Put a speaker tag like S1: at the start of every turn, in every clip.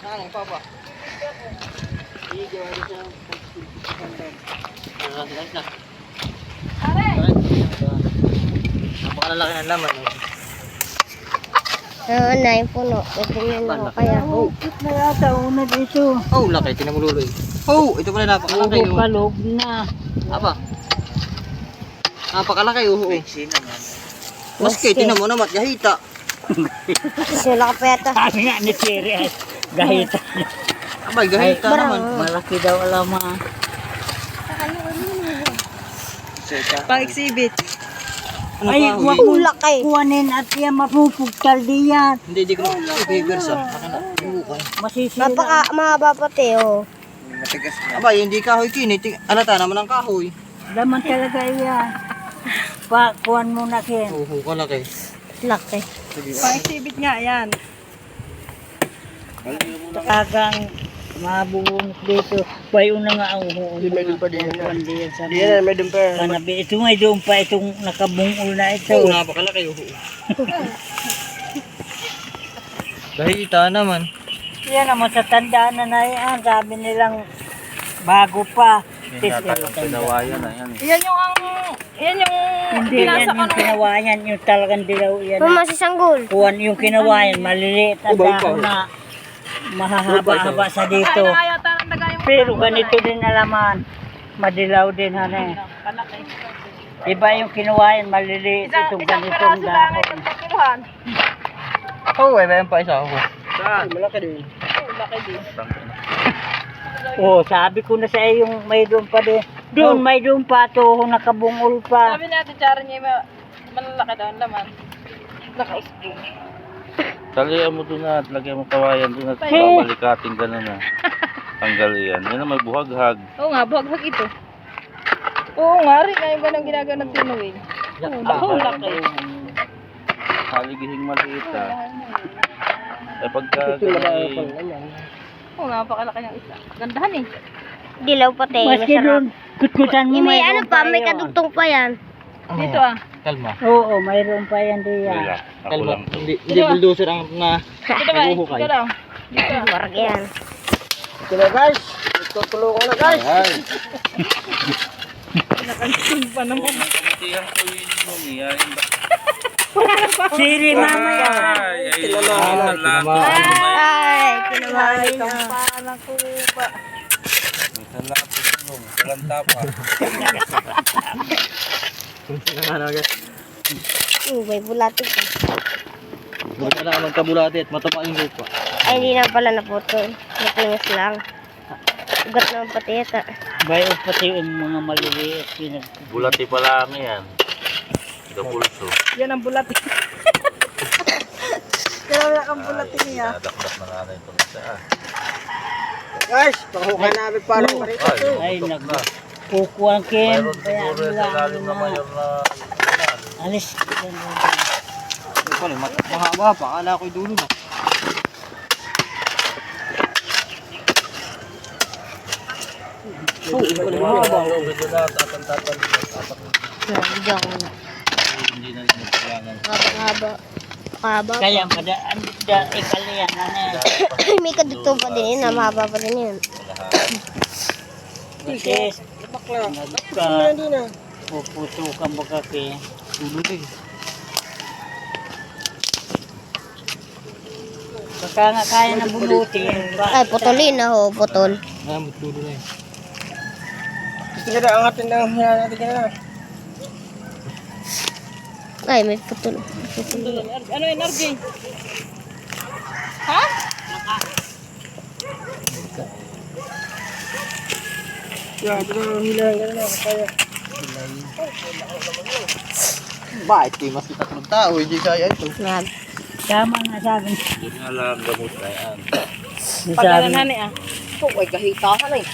S1: Ano, papa? Sige, wala siya. Alis na. Napakalalaki ng laman.
S2: Oo, na yung puno. Ito yun ako kaya.
S1: Oh,
S3: Na yata una dito.
S1: oh, laki. Tinamululoy. Oh, ito pala napakalaki.
S3: Lubog ka, loob na.
S1: Apa? Napakalaki. Oh. Maski, tinan mo naman. Gahita.
S2: Sila ka pa yata.
S3: Sabi nga ni Siri, gahita.
S1: Abay, gahita naman.
S3: Malaki daw alama.
S4: Pang-exhibit.
S1: Ano
S3: Ay,
S1: pa?
S3: wag
S1: Huli?
S3: mo
S2: Laki.
S3: kuhanin at yan mapupugtal diyan.
S1: Hindi, di ko na. Papers ah. Akin na. Bukay.
S3: Masisira.
S2: Mahaba pati, oh.
S1: Abay, hindi kahoy kinit. Alata naman ang kahoy.
S3: Daman talaga yan. Kuhan mo na kin.
S1: Oo, kalaki.
S2: Laki.
S1: Sige.
S4: Pang-exhibit nga yan.
S3: Talagang mabubunot dito. Bayo na nga ang
S1: Hindi, may doon pa din.
S3: diyan sa
S1: Hindi yan, may doon pa.
S3: kanabi. Ito may doon pa itong nakabungol na ito.
S1: Oo, napakalaki. Oo. Gahita naman.
S3: Yan naman sa tandaan na yan. Sabi nilang bago pa.
S4: Yan yung
S3: Hindi yan yung kinawayan. Yung talagang dilaw yan.
S2: Mama, si Sanggol.
S3: Kuhan yung kinawayan. Maliliit ang dahon na mahahaba-haba sa dito.
S4: kaya yata ng daga yung
S3: Pero ganito din alaman. Madilaw din hane.
S4: kalaki.
S3: Iba yung kinawayan. Maliliit itong
S4: Isang
S3: ganitong
S4: piraso lang
S3: dahon.
S4: itong pagkiluhan.
S1: Oo, may pa isa ako. Saan? Malaki din.
S4: Oh, laki din.
S3: Oh, sabi ko na sa iyo yung may doon pa din. Doon may doon pa to nakabungol pa.
S4: Sabi natin, Chara niya, malalaki daw ang laman. Naka-usbo.
S5: Talihan mo doon at lagyan mo kawayan doon at
S3: Hey!
S5: babalikating ka na na. Tanggal yan. Yan ang may buhaghag.
S4: Oo nga, buhag-hag ito. Oo nga, rin nga yung ganang ginagawa ng tinuwin. Oo, laki.
S5: Haligihing maliit ah. Eh pagka
S4: Oo nga, pakalaki ng isa. Gandahan eh.
S2: Dilaw pati.
S3: Maski doon, kutkutan mo
S2: May ano
S3: mayroon
S2: pa, may
S3: yun.
S2: kadugtong pa yan.
S4: Dito ah.
S1: Kalma.
S3: Oo, mayroon pa yan diyan.
S5: wala. Ako
S1: Kalma.
S5: lang.
S1: Hindi bulldozer ang na
S4: Dito ba?
S1: naguhukay.
S4: Dito lang. Dito ah.
S2: Marag yan.
S1: Ito na guys. Tutulungan na guys.
S5: Ay,
S4: Nakansing pa naman.
S5: kumitihan ko yun mo niya.
S3: Siri mamaya.
S5: Ay, lang.
S2: Ay, kinamali na.
S4: Parang kupa.
S5: Minsan lang ako tulong. Walang tapa.
S1: Ano guys.
S2: May bulati pa.
S1: Huwag ka na magkabulati at matapa yung lupa.
S2: Ay, hindi na pala naputol. Napinis lang. Ugat naman pati yata.
S3: Bayo pati yung mga maliliit.
S5: Bulati pa lang yan. Kapulso.
S4: Yan ang bulat. Kaya ang bulat niya.
S5: Nadakdak na nga na ito sa
S1: Guys, pahukan namin para
S3: Ay, nagkukuhan kin.
S5: Mayroon
S3: Kaya
S5: siguro
S3: ano
S5: sa
S3: lang
S5: lalim na mayor na
S3: alis.
S1: Ito pala, mahaba pa. Akala ko'y dulo na. Oh, ito pala mahaba.
S5: Ito na, tatang-tatang.
S2: Hindi ako na.
S5: Hindi na rin kailangan.
S2: Haba. Haba.
S3: Kaya ikaliyan. Ano
S2: May kadugtong pa din yun. Mahaba pa din yun.
S3: kasi
S1: Bakla.
S3: nagka
S1: Hindi na.
S3: puputukan mo kasi.
S1: Dulo na eh.
S3: Baka nga kaya na bulutin.
S2: Ay, putulin na ho. Putol.
S1: Namot dulo na eh. Gusto ka na angatin na hina natin ka na.
S2: Ay, may putol.
S4: Ano yun, RJ? Ha?
S1: Yeah, ito na hilahan ka na. Kaya. Bakit kayo mas kita ng tao? Hindi kaya ito.
S2: Nag.
S3: Tama nga sabi.
S5: Yun nga lang gamot na yan.
S3: Sabi
S4: Pagkanahan eh ah. Oh, ay gahita ka na eh.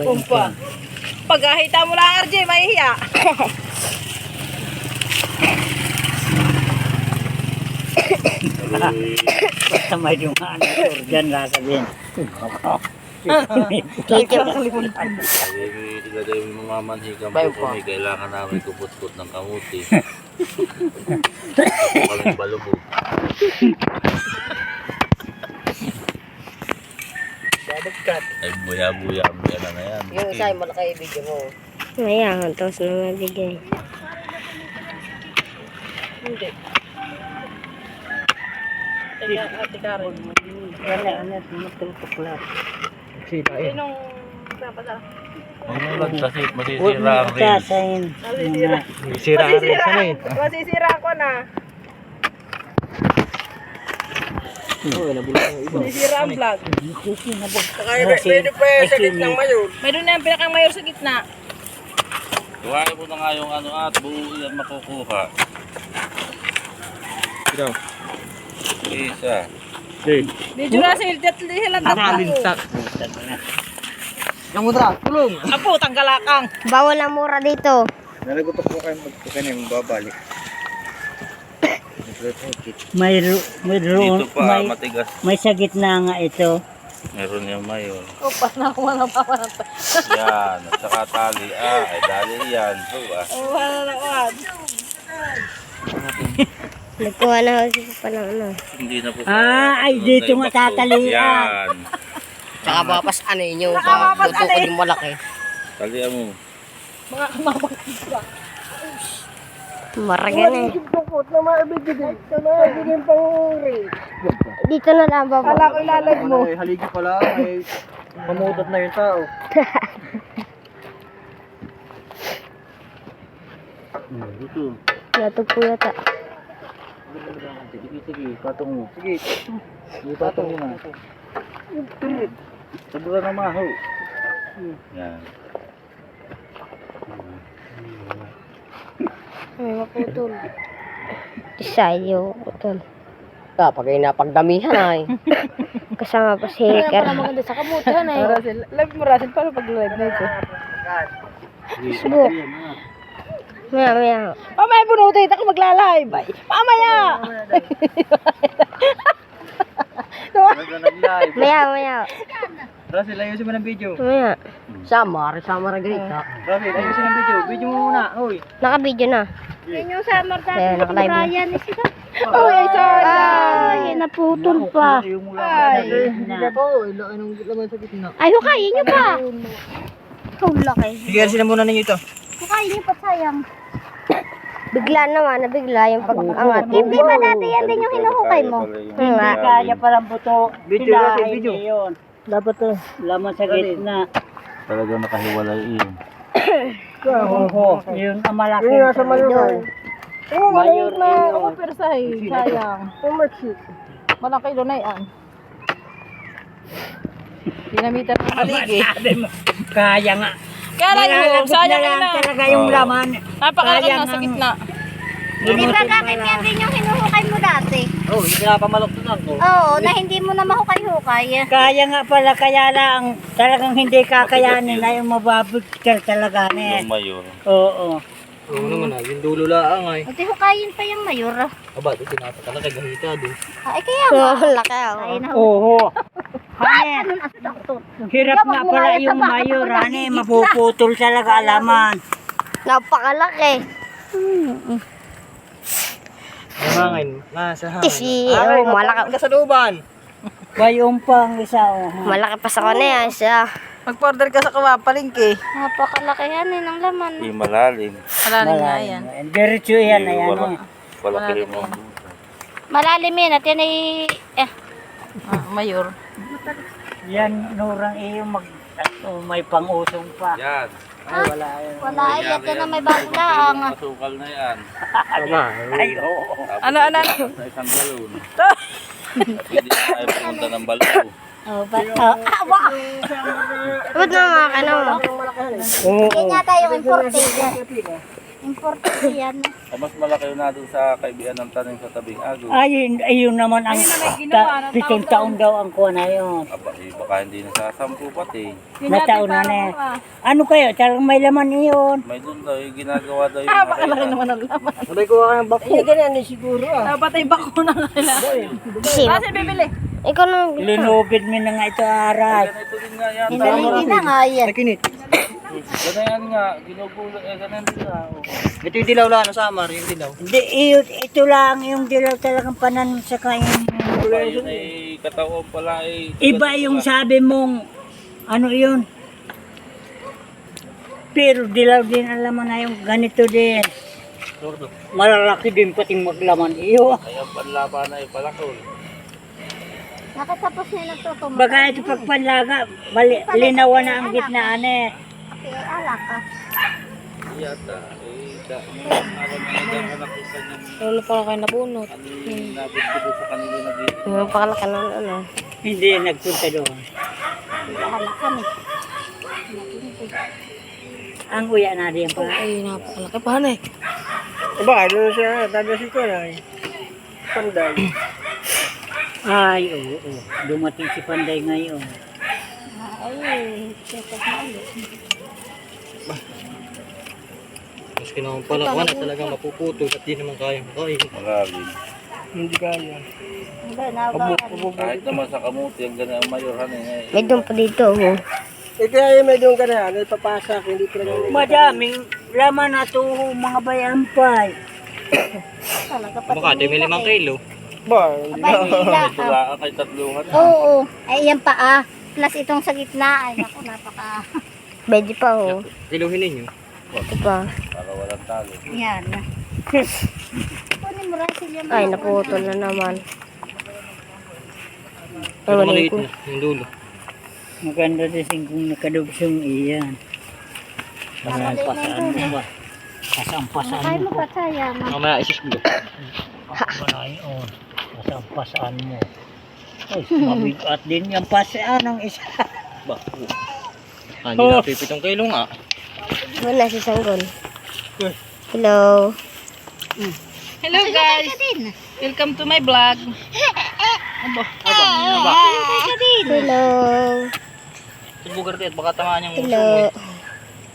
S4: Kumpa. Pagkahita mo lang, RJ, mahihiya.
S3: basta may dumaan or dyan sasabihin.
S2: Kito.
S5: Ay, ilagay mo mga manhikang
S1: Bayo
S5: po
S1: pa.
S5: kami. Kailangan namin kupot-kot ng kamuti. Walang balubog. Ay, buya-buya na yan.
S4: Yung isa yung malaki video mo.
S2: Ayan, tapos na nabigay.
S4: Hindi. Ate Karen.
S3: Ano, tumutuklat.
S4: Sinong papadala?
S5: Huwag mo lang kasi masisira ang rin.
S3: Sasayin.
S4: Masisira ko na. Masisira ang vlog.
S1: Pwede pa sa gitnang mayor.
S4: Mayroon na yung pinakang mayor sa gitna.
S5: Iwain mo na nga yung ano at buo yan makukuha.
S1: Ikaw.
S5: Isa.
S4: Medyo na sila tatlo.
S1: Yung mudra, tulong.
S4: Apo, tanggalakang.
S2: Bawal ang mura dito.
S1: Nalagutok ko kayo magkakanin, babalik.
S5: Dito pa, matigas.
S3: may sa gitna nga ito.
S5: Meron yung mayor.
S4: Upas na ako ng papananta.
S5: Yan. At saka tali. Ay dali yan. So,
S4: Wala na naman.
S2: Nagkuha na kasi pa ng ano.
S5: hindi na po.
S3: Ay dito nga tatalian.
S5: Yan.
S4: Tsaka papasanin nyo. Tutukod yung malaki.
S5: Talian mo.
S4: Mga kamapagpis ka.
S2: Maragan eh. Dito na lang baba.
S4: Kala ko ilalag mo.
S1: Haligi pala, ay mamutot na yung tao.
S5: Dito.
S2: Natugpo yata.
S5: Sige, patong mo. Sige. Sige, patong mo na. Sabura na maho. Yan.
S2: Ay, maputol. Isa yung putol.
S4: Pag ay napagdamihan ay.
S2: Kasama pa si Hacker.
S4: Maganda sa kamutan ay. Live mo Russell, paano pag live na ito?
S2: Subok. Maya.
S4: Mamaya punutin, ako magla-live ay. Mamaya!
S2: Maya.
S1: Russell, ayusin mo ng video.
S2: Maya.
S4: Sama Margarita.
S1: Russell, ayusin ng video. Video mo muna, hoy.
S2: Naka-video na.
S4: Yan yung sa
S2: Kaya naka-live na.
S4: Oh, ay sana!
S2: Ay, naputol pa.
S4: Ay, hindi po. Ilaki ng laman sa gitna.
S2: Ay, hukayin nyo pa. Ikaw laki.
S1: Sige, ayusin na muna ninyo ito.
S2: Hukayin nyo pa, sayang. Bigla naman, nabigla yung pag-angat. Hindi ba dati yan din yung hinuhukay mo? Nga.
S3: Kaya palang buto.
S1: Video, Russell,
S3: Hilahin
S1: video.
S3: yun. Dapat to. Laman sa gitna.
S5: Talaga nakahiwalay yun.
S3: Oo. Yun ang malaki.
S4: Oo,
S3: Mayor
S4: maliit na.
S3: yun.
S4: Oo, pero sayang. Malang kilo na yan. Dinamitan ng haligi.
S3: Kaya nga.
S4: Kaya lang yung, sayang
S3: na
S4: yun na.
S3: talaga yung laman.
S4: Napakalaki
S3: Sayang
S4: na sa
S3: ang-
S4: gitna.
S2: Hindi ba bakit yan din yung hinuhukay mo dati?
S1: Oh, hindi na pamaloktunan ko.
S2: Oo, na hindi mo na mahukay-hukay.
S3: Kaya nga pala, kaya lang talagang hindi kakayanin na yung mababigkal talaga na
S5: Yung mayor.
S3: Oo.
S1: Oo naman na, yung dulo laang ay.
S2: Buti hukayin pa yung mayor.
S1: Aba, ito tinataka kay gahita doon.
S2: Ay, kaya nga. Laki ako.
S3: Oo. Hane, hirap nga pala yung mayor, hane, mapuputol talaga alaman.
S2: Napakalaki.
S1: Hangin, nasa hangin.
S2: Tisi, oh, malaki.
S1: Kasaluban.
S3: Bayong pang isa, oh.
S2: Malaki pa sa kanya yan siya.
S4: Mag-order ka sa kawapalingke.
S2: Napakalaki yan eh, ng laman.
S5: Hindi malalim.
S4: Malalim nga yan.
S3: Diretso yan, ayan. Oh.
S5: Palaki mo.
S2: Malalim yan at yan ay...
S4: Mayor.
S3: Yan, nurang iyo may pang-usong pa.
S5: Yan.
S3: Ay, wala yun.
S2: Wala ay, at yan na may baglaang.
S5: Masukal na yan.
S3: Ay, oo.
S4: Ano?
S5: Sa isang balon. Hindi na tayo pumunta ng balon.
S2: Oh, ba't na mga ka naman? Yan yata yung imported. Imported yan.
S5: Mas malaki yun natin sa kaibigan ng tanim sa tabing agos.
S3: Ayun naman ang 7 taon daw ang kuha na yun.
S5: Aba, baka hindi na sa 10 pati.
S3: Nataon na na. Ano kayo? Talagang may laman iyon.
S5: May doon daw, yung ginagawa daw yung
S4: Pakalaki naman ang laman.
S1: Sabay ko ka ng bako.
S4: ganyan din siguro Dapat ay bako na kailangan.
S2: Sino?
S4: Kasi bibili.
S2: Ikaw na.
S3: Linubid mo na nga ito aray.
S5: Ganito din nga yan.
S2: Hindi na nga yan.
S1: Nakinit.
S5: Ganyan nga, ginugulo, ganyan din nga.
S1: Ito yung dilaw lang, samar, yung dilaw.
S3: Hindi, ito lang yung dilaw talagang panan sa kain.
S5: Aba, yun ay katawan pala ay...
S3: Iba yung sabi mong Ano yun? Pero dilaw din alam mo na yung ganito din. Malalaki din pating maglaman iyo.
S5: Kaya panlaban na ipalakol.
S2: Nakatapos na nagtutumba.
S3: Baka ito pagpanlaga, linawan na ang gitnaan eh.
S2: Okay, alak ka.
S5: Yata. Alam mo na anak isa niyang
S4: Lalo pala kayo nabunot.
S5: nabitbigo sa kanila nag-iit.
S2: Yung pakalaki ng ano.
S3: Hindi nagpunta doon.
S2: Alak kami.
S3: Ang uya na rin pa.
S4: Ay, napakalaki pa na eh.
S1: Baka doon siya, tadasin ko na eh. Panday.
S3: Ay, oo. Dumating si Panday ngayon.
S2: Ay, check na ulit.
S6: Maski naman pala kuha na talagang mapuputol at di naman kaya makain.
S5: Malalim.
S1: Hindi kaya.
S2: Hindi, nabakan.
S5: Kahit naman sa kamuti, ang ganda ang mayorhan eh.
S2: May doon pa dito, oh.
S1: Kaya yung may doon ka na, may papasak, hindi talaga.
S3: Madaming laman na to mga bayampay.
S2: Talaga pa.
S6: Baka di may 5 kilo.
S1: Ba,
S2: Abay, nila.
S5: Ito lang kay tatluhan.
S2: Oo. Ay, yan pa ah. Plus itong sa gitna. Ay, naku, napaka. Pwede pa, oh.
S6: Kiluhin ninyo.
S2: Ito pa.
S5: Para walang talo.
S2: Yan. Kunin mo rin sila. Ay, naputol na naman.
S6: Pero maliit na yung dulo.
S3: Maganda din kung nakadugsong iyan. Pasampasaan mo ba? Pasampasaan
S2: Kaya
S3: mo
S2: mo
S3: ko.
S2: pa sayang.
S6: Mamaya isis mo.
S3: Ngayon, pasampasaan mo. Ay, mabigat din yung pasaan ng isa.
S6: Ba? Hindi na 7 kilo nga.
S2: Wala si Sanggol. Hello.
S4: Hello guys! Welcome to my vlog.
S2: Hello.
S6: Subugar din at baka tamaan yung
S2: Hello.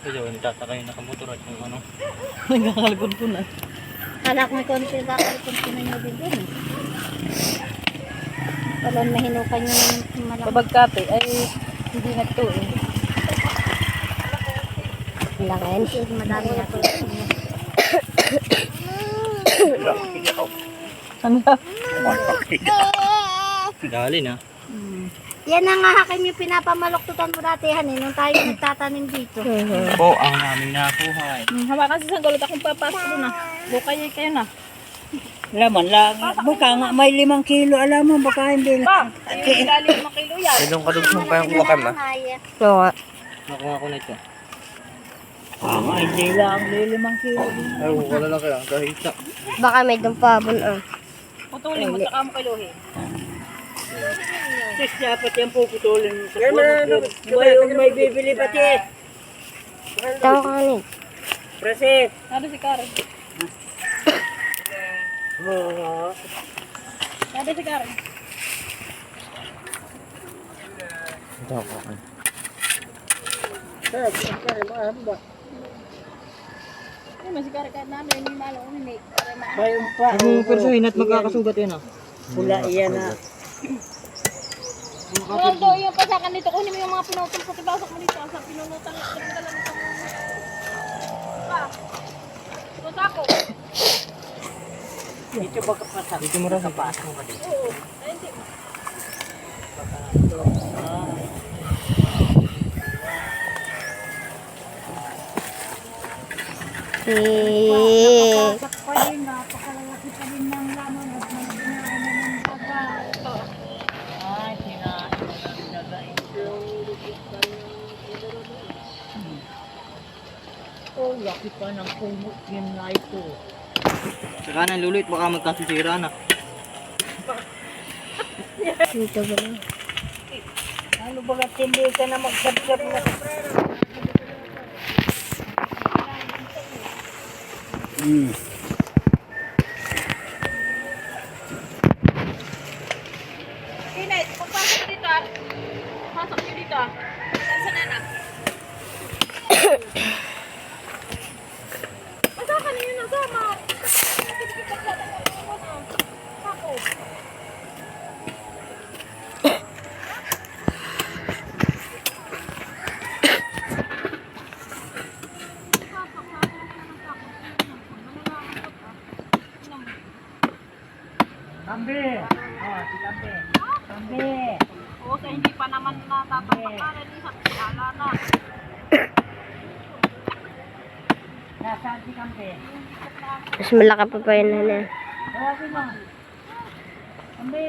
S6: Ito, nagtataka yung nakamotor at yung ano.
S4: Nagkakalagod ko na.
S2: Anak mo konti ba kung nyo din dun. Walang mahinukan nyo ng malaki.
S4: Pabagkate ay hindi na to eh.
S2: Langan. Madami na to.
S6: Dali na.
S2: Yan ang nga hakim yung pinapamaloktutan mo datihan eh. Nung tayo nagtatanim dito.
S6: Po ang aming nakuha eh.
S4: Hawakan si Sanggol at akong papasok doon ah. Bukay kayo na.
S3: Laman lang. Baka nga may 5 kilo. Alam mo, baka hindi
S4: Pa!
S3: lang.
S4: Ay, galing mga kilo yan.
S6: Ilong kadugsong pa yung kumakan na.
S2: Oo nga.
S6: Nakuha ko na ito.
S3: Hindi lang. May 5 kilo.
S6: Ay, wala lang kaya. Kahita.
S2: Baka may dumpabon ah.
S4: Putulin mo, saka mo kiluhin.
S3: Sis, dapat yan puputulin mo sa
S1: Kaya
S3: puno. May bibili pati.
S2: Tama ka kanit.
S3: Preset.
S4: Ano si Karen? Ano si Karen?
S6: Ito ako.
S4: Ay, mas si Karen kahit namin, hindi malo, hindi.
S1: Bayan pa.
S6: Ang persuhin at magkakasugat yan ah.
S3: Pula iyan na.
S4: Ronaldo, yung pasakan dito, kunin mo yung mga pinutol ko, tibasok mo dito, sa pinunutan at nagdala nito. Pa! Ito sako.
S3: Dito baka pasak.
S6: Dito mo rin.
S3: Kapasok mo ka dito.
S4: Oo. Ay, hindi.
S3: Ay, sinain mo na nilagay. Oh, laki pa ng kumot yun na ito.
S6: Saka nang lulit, baka magkasisira na.
S2: Dito ba lang?
S3: Ano ba hindi ka na magsabsab na?
S4: Inet, pagpasok ko dito ah. Pasok nyo dito ah. Saan sa nana? Pasakan ninyo na sama. Ako.
S3: Tambi! Oh, si Tambi. Tambi!
S4: Oo, sa hindi pa naman natatapakan. Sa ala na.
S3: Nasaan si Kampe?
S2: Mas malaki pa pa yun na.
S3: Tawagin mo. Kampe.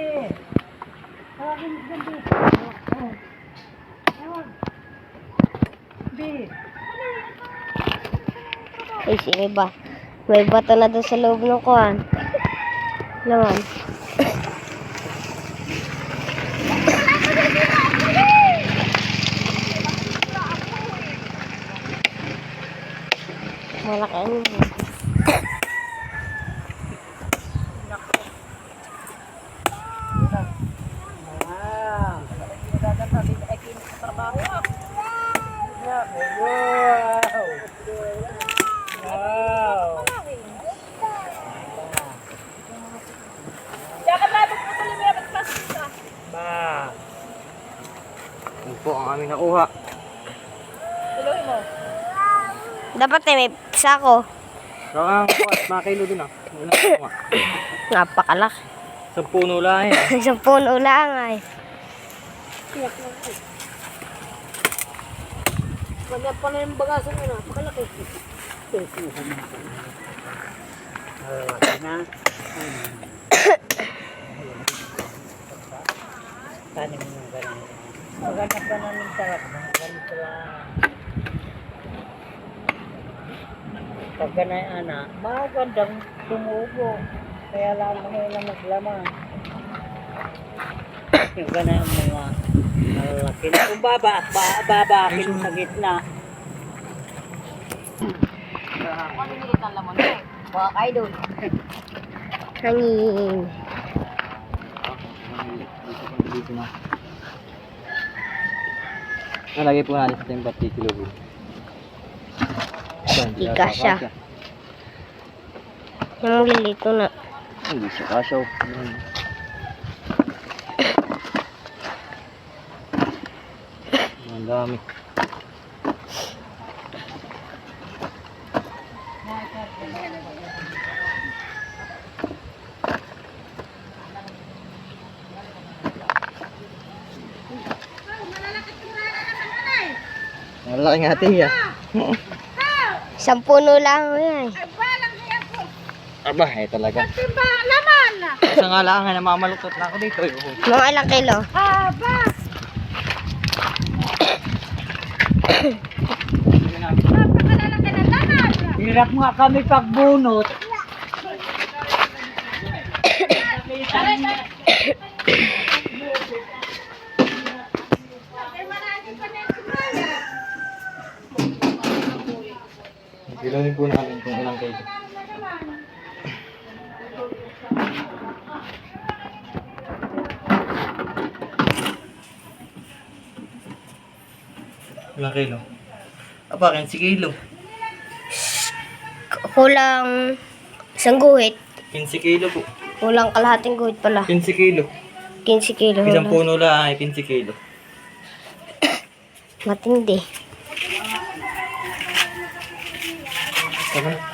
S3: Tawagin mo Kampe. Tawag. Kampe.
S2: Ay, sige ba? May bato na doon sa loob ng kuhan. Naman. Malaki ano.
S4: Kaya ka labot mo sa lumiyap at plastic ka.
S6: Yun po ang aming nakuha.
S4: Tuloy mo.
S2: Dapat may sako.
S6: Saka ang kuha, mga kilo din ah. Wala ko nga.
S2: Napakalaki.
S6: Sa puno lang eh.
S2: Isang puno lang ay.
S4: Kanya pa na yung bagasan nyo na. Pakalaki.
S3: Na. Tanim mo yung ganun. Maganda pa namin sarap. Ganito lang. Pag ganay anak, magandang tumubo. Kaya lang mahina maglaman. Yung ganay ang mga malalaki na. Kung babakin sa gitna.
S4: Maliliit ang laman mo. Baka kayo doon.
S2: Hangin.
S6: Dito na. Nalagay po natin sa timbat kilo.
S2: Di kasya. Yung lilito na.
S6: Hindi siya kasya. Ang dami. Malaki nga ate ya.
S2: Isang puno lang yan.
S6: Aba, eh talaga. Isa nga lang nga namamaluktot na ako dito.
S2: Mga ilang kilo?
S3: Hirap nga kami pagbunot.
S6: Bilangin po namin kung ilang kilo. Ilang kilo? Aba, 15 kilo.
S2: Kulang isang guhit.
S6: 15 kilo po.
S2: Kulang kalahating guhit pala.
S6: 15 kilo.
S2: 15 kilo.
S6: Isang puno lang ay 15 kilo.
S2: Matindi.
S6: Tama.